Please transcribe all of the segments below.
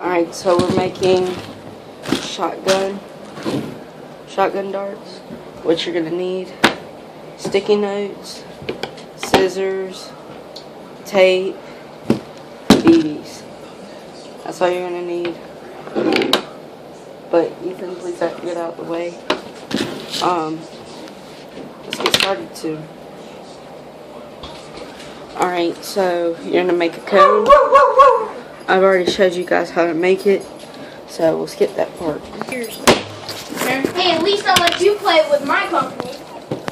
Alright, so we're making shotgun darts, which you're going to need sticky notes, scissors, tape, BBs. That's all you're going to need. But Ethan, please get out of the way. Let's get started too. Alright, so you're going to make a cone. I've already showed you guys how to make it, so we'll skip that part. Hey, at least I'll let you play with my company.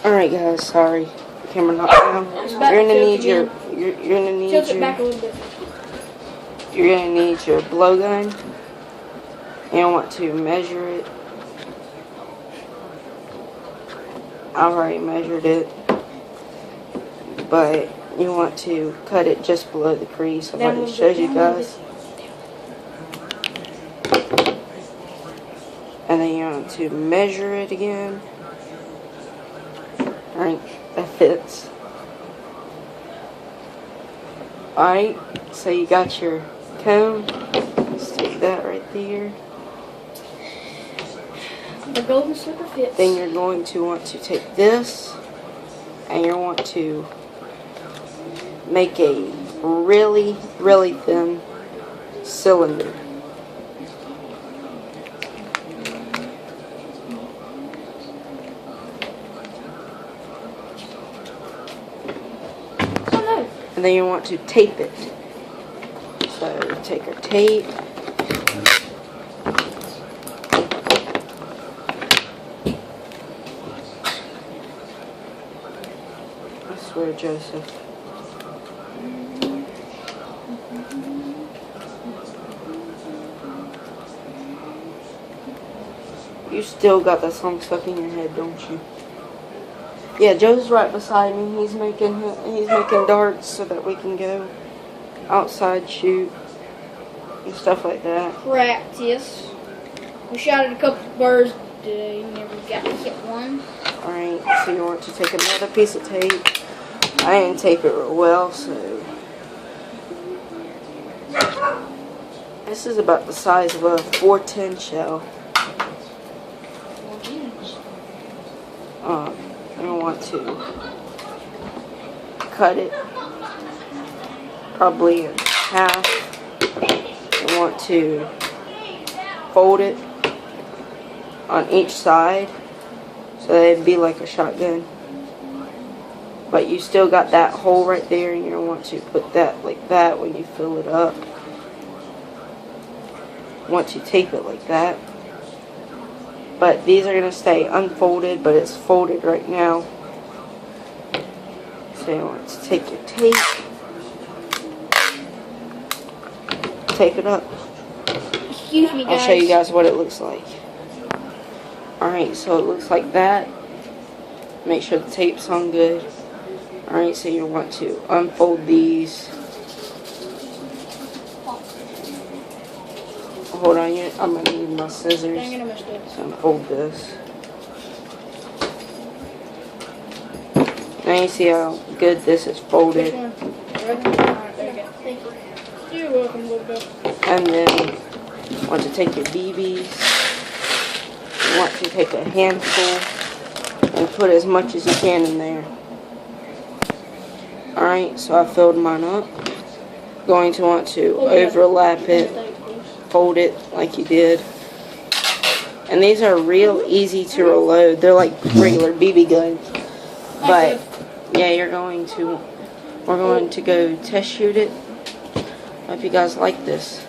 Alright guys, sorry. The camera knocked down. You're gonna need your blowgun. You want to measure it. I've already measured it, but you want to cut it just below the crease. I've already showed you guys. And then you want to measure it again. Alright, that fits. Alright, so you got your cone. Stick that right there. The golden slipper fits. Then you're going to want to take this and you want to make a really, really thin cylinder. And then you want to tape it. So take our tape. I swear, Joseph. You still got that song stuck in your head, don't you? Yeah, Joe's right beside me. He's making darts so that we can go outside, shoot, and stuff like that. Practice. We shot at a couple birds today. Never got to hit one. Alright, so you want to take another piece of tape. I didn't tape it real well, so this is about the size of a 410 shell. You want to cut it probably in half. You want to fold it on each side so that it'd be like a shotgun. But you still got that hole right there, and you want to put that like that when you fill it up. Once you tape it like that. But these are going to stay unfolded, but it's folded right now. So you want to take your tape, tape it up. Excuse me, guys. I'll show you guys what it looks like. Alright, so it looks like that. Make sure the tape's on good. Alright, so you want to unfold these. Hold on, I'm going to need my scissors to unfold this. Now you see how good this is folded. You're welcome, little bit. And then you want to take your BBs. You want to take a handful and put as much as you can in there. Alright, so I filled mine up. Going to want to overlap it. Fold it like you did. And these are real easy to reload. They're like regular BB guns. But yeah, we're going to go test shoot it. Hope you guys like this.